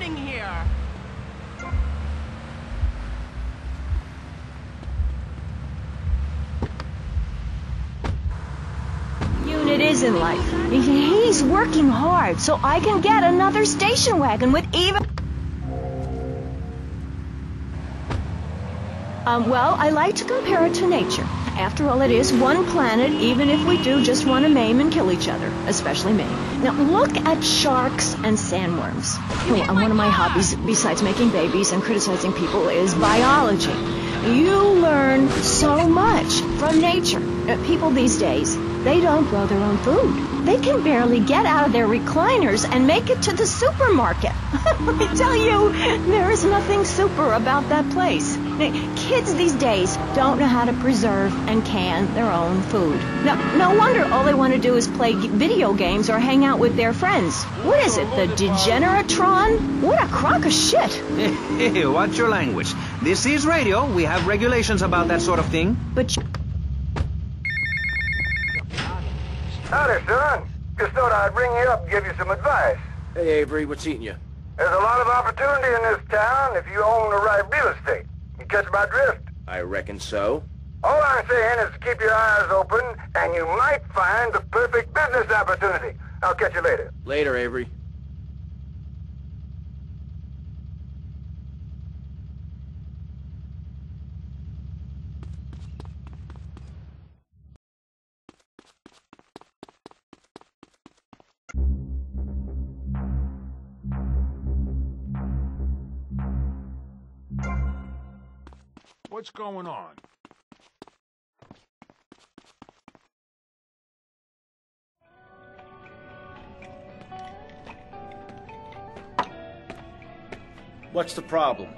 happening here? It is in life. He's working hard so I can get another station wagon with even... Well, I like to compare it to nature. After all, it is one planet, even if we do just want to maim and kill each other, especially me. Now, look at sharks and sandworms. One of my hobbies, besides making babies and criticizing people, is biology. You learn so much from nature. People these days, they don't grow their own food. They can barely get out of their recliners and make it to the supermarket. I tell you, there is nothing super about that place. Kids these days don't know how to preserve and can their own food. No wonder all they want to do is play video games or hang out with their friends. What is it, the Degeneratron? What a crock of shit. Hey, watch your language. This is radio. We have regulations about that sort of thing. But... Howdy, son. Just thought I'd ring you up and give you some advice. Hey, Avery, what's eating you? There's a lot of opportunity in this town if you own the right real estate. You catch my drift? I reckon so. All I'm saying is to keep your eyes open, and you might find the perfect business opportunity. I'll catch you later. Later, Avery. What's going on? What's the problem?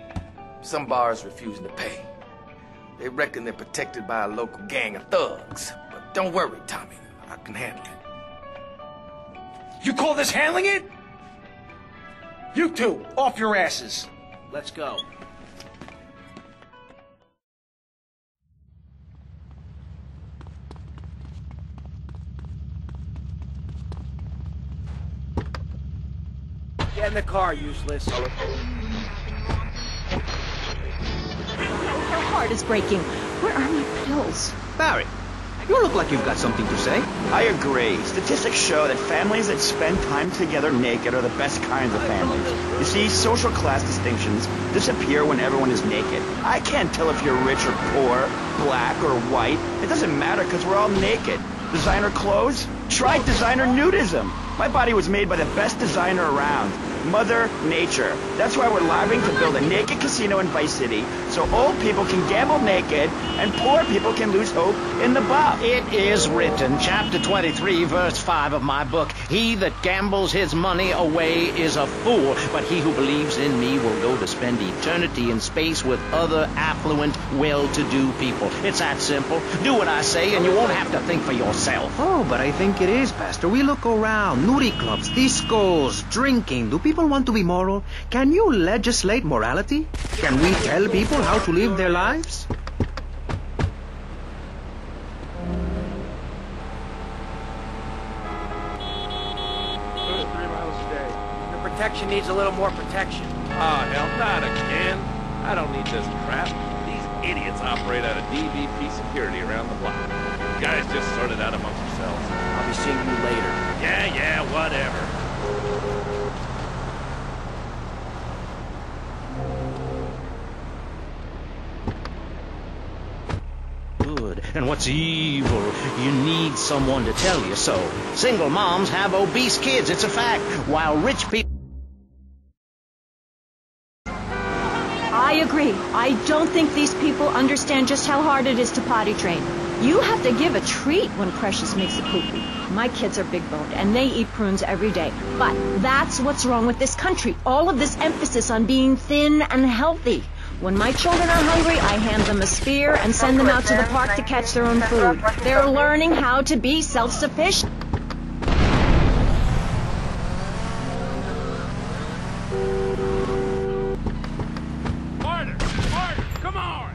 Some bars refusing to pay. They reckon they're protected by a local gang of thugs. But don't worry, Tommy. I can handle it. You call this handling it? You two, off your asses. Let's go. Get in the car, useless. My heart is breaking. Where are my pills? Barry, you look like you've got something to say. I agree. Statistics show that families that spend time together naked are the best kinds of families. You see, social class distinctions disappear when everyone is naked. I can't tell if you're rich or poor, black or white. It doesn't matter because we're all naked. Designer clothes? Try designer nudism. My body was made by the best designer around, Mother Nature. That's why we're lobbying to build a naked casino in Vice City so old people can gamble naked and poor people can lose hope in the buff. It is written, chapter 23, verse 5 of my book, "He that gambles his money away is a fool, but he who believes in me will go to spend eternity in space with other affluent, well-to-do people." It's that simple. Do what I say and you won't have to think for yourself. Oh, but I think it is, Pastor. We look around. Nudie clubs, discos, drinking. Do people want to be moral? Can you legislate morality? Can we tell people how to live their lives? Protection needs a little more protection. Oh, hell, not again. I don't need this crap. These idiots operate out of DVP security around the block. You guys just sort it out amongst yourselves. I'll be seeing you later. Yeah, whatever. Good. And what's evil? You need someone to tell you so. Single moms have obese kids, it's a fact, while rich people... I agree. I don't think these people understand just how hard it is to potty train. You have to give a treat when Precious makes a poopy. My kids are big-boned, and they eat prunes every day. But that's what's wrong with this country. All of this emphasis on being thin and healthy. When my children are hungry, I hand them a spear and send them out to the park to catch their own food. They're learning how to be self-sufficient. Harder, come on!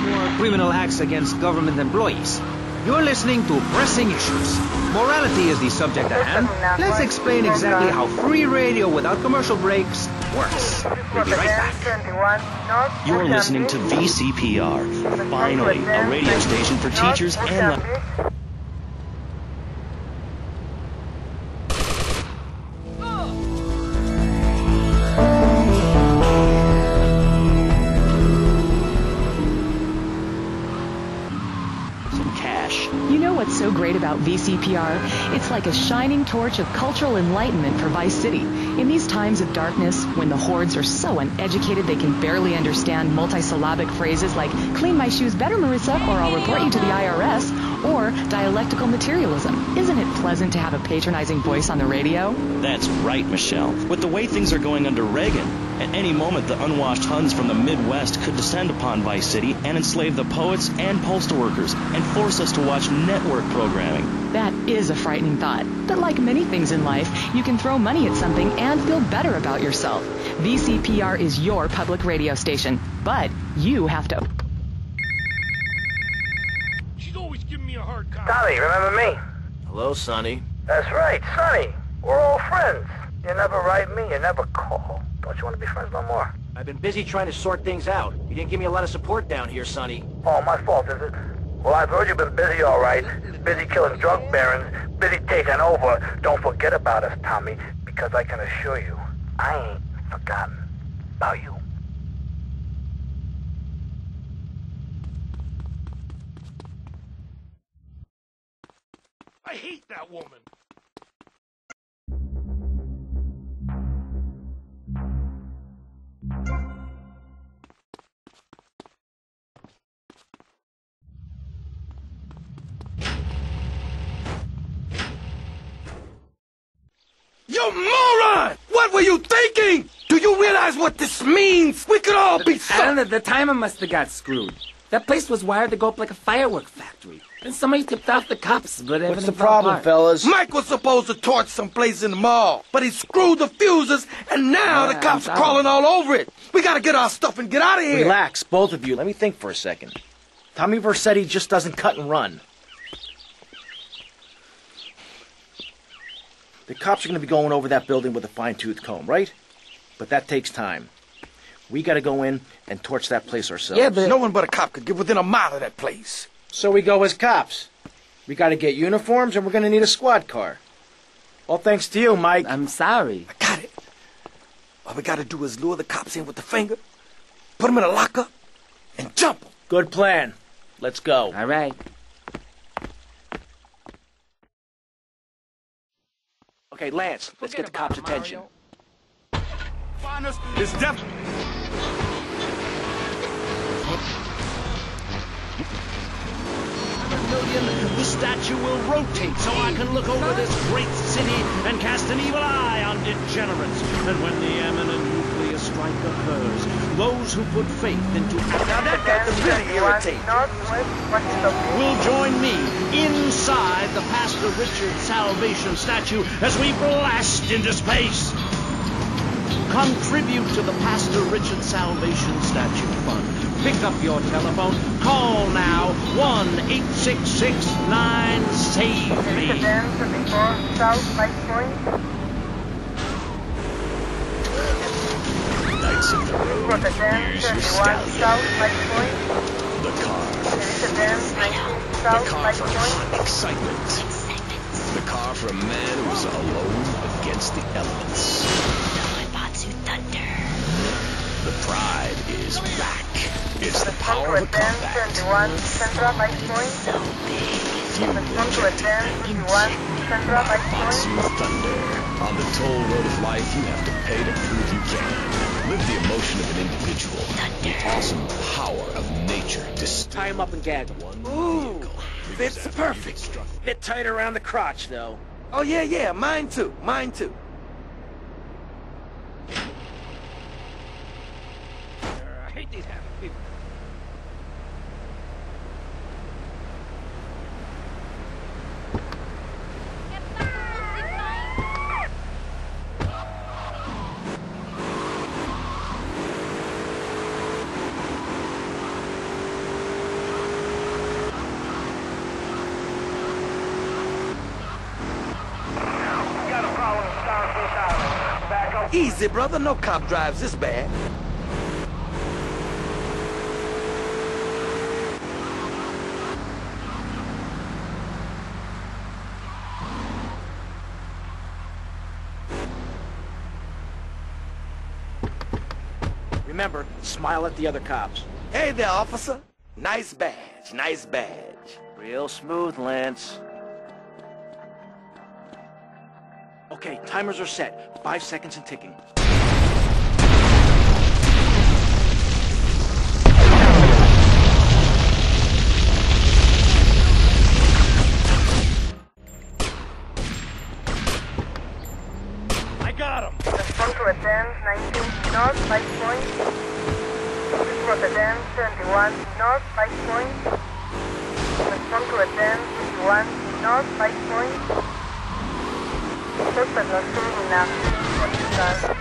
More criminal acts against government employees. You're listening to Pressing Issues. Morality is the subject at hand. Let's explain exactly how free radio without commercial breaks works. We'll be right back. You're listening to VCPR, finally, a radio station for teachers and... You know what's so great about VCPR? It's like a shining torch of cultural enlightenment for Vice City. In these times of darkness, when the hordes are so uneducated they can barely understand multisyllabic phrases like, clean my shoes better, Marissa, or I'll report you to the IRS, or dialectical materialism. Isn't it pleasant to have a patronizing voice on the radio? That's right, Michelle. With the way things are going under Reagan, at any moment the unwashed Huns from the Midwest could descend upon Vice City and enslave the poets and postal workers and force us to watch network programming. That is a frightening thought. But like many things in life, you can throw money at something and feel better about yourself. VCPR is your public radio station, but you have to... She's always giving me a hard time. Sonny, remember me? Hello, Sonny. That's right, Sonny. We're all friends. You never write me, you never call. Don't you want to be friends no more? I've been busy trying to sort things out. You didn't give me a lot of support down here, Sonny. Oh, my fault, is it? Well, I've heard you've been busy, all right. Busy killing drug barons, busy taking over. Don't forget about us, Tommy, because I can assure you, I ain't forgotten about you. I hate that woman. You moron! What were you thinking? Do you realize what this means? We could all be I don't know, the timer must have got screwed. That place was wired to go up like a firework factory. Then somebody tipped off the cops, but everything What's the fell problem, apart. fellas? Mike was supposed to torch someplace in the mall, but he screwed the fuses, and now the cops are crawling all over it. We gotta get our stuff and get out of here. Relax, both of you. Let me think for a second. Tommy Vercetti just doesn't cut and run. The cops are going to be going over that building with a fine-tooth comb, right? But that takes time. We got to go in and torch that place ourselves. Yeah, but no one but a cop could get within a mile of that place. So we go as cops. We got to get uniforms, and we're going to need a squad car. All thanks to you, Mike. I'm sorry. I got it. All we got to do is lure the cops in with the finger, put them in a lockup, and jump them. Good plan. Let's go. All right. Okay, Lance, let's get the cops' attention. Finest is definitely... The statue will rotate so I can look over this great city and cast an evil eye on degenerates. And when the eminent nuclear strike occurs, those who put faith into Now that got them really irritated. will join me inside the Pastor Richard Salvation statue as we blast into space. Contribute to the Pastor Richard Salvation Statue Fund. Pick up your telephone. Call now. 1-866-9-SAVE-ME. Knights of the road, here's your stallion. The car for hot excitement. The car for a man who's alone against the elements. The pride is back. It's the power of a compact. Fuel injected Batsu Thunder. On the toll road of life, you have to pay to prove you can. Live the emotion of an individual. The awesome power of nature. Tie him up and gag him. Ooh, fits perfect. Bit tight around the crotch, though. Oh, yeah, mine too. I hate these happy people. Easy, brother. No cop drives this bad. Remember, smile at the other cops. Hey there, officer. Nice badge, nice badge. Real smooth, Lance. Okay, timers are set. 5 seconds and ticking. I got him. Respond to attend 19 North, 5 points. Respond to attend 71 North, 5 points. Respond to attend 51 North, 5 points. Suspect not seen in action. What is that?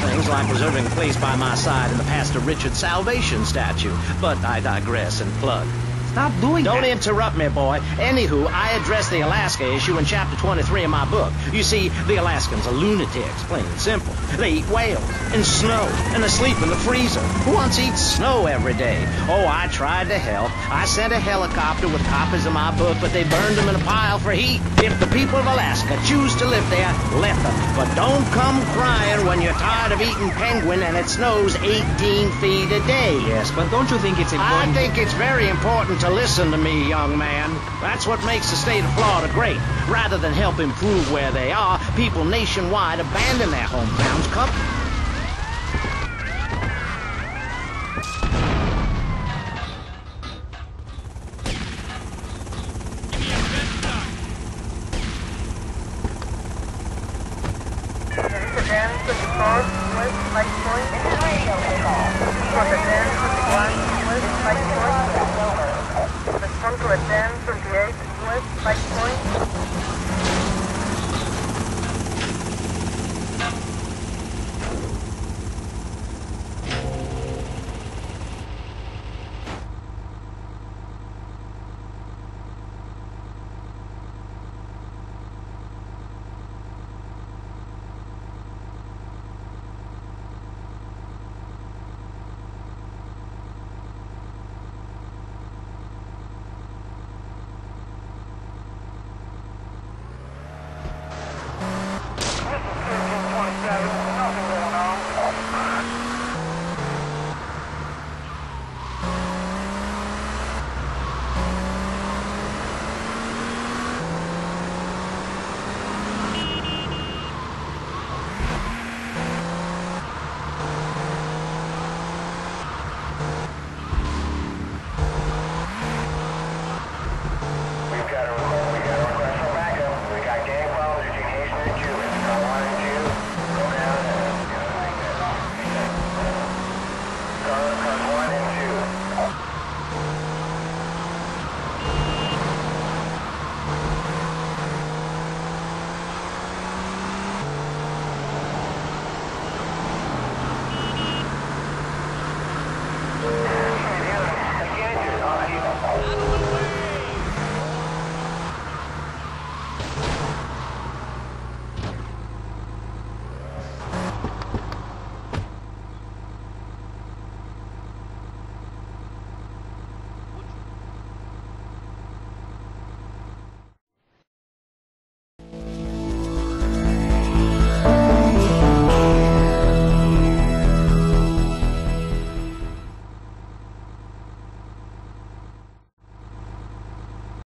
Things like preserving a place by my side in the Pastor Richard Salvation statue. But I digress and plug. Stop doing that. Don't interrupt me, boy. Anywho, I addressed the Alaska issue in Chapter 23 of my book. You see, the Alaskans are lunatics, plain and simple. They eat whales and snow, and they sleep in the freezer. Who wants to eat snow every day? Oh, I tried to help. I sent a helicopter with copies of my book, but they burned them in a pile for heat. If the people of Alaska choose to live there, let them. But don't come crying when you're tired of eating penguin and it snows 18 feet a day. Yes, but don't you think it's important? I think it's very important to listen to me, young man. That's what makes the state of Florida great. Rather than help improve where they are, people nationwide abandon their hometowns,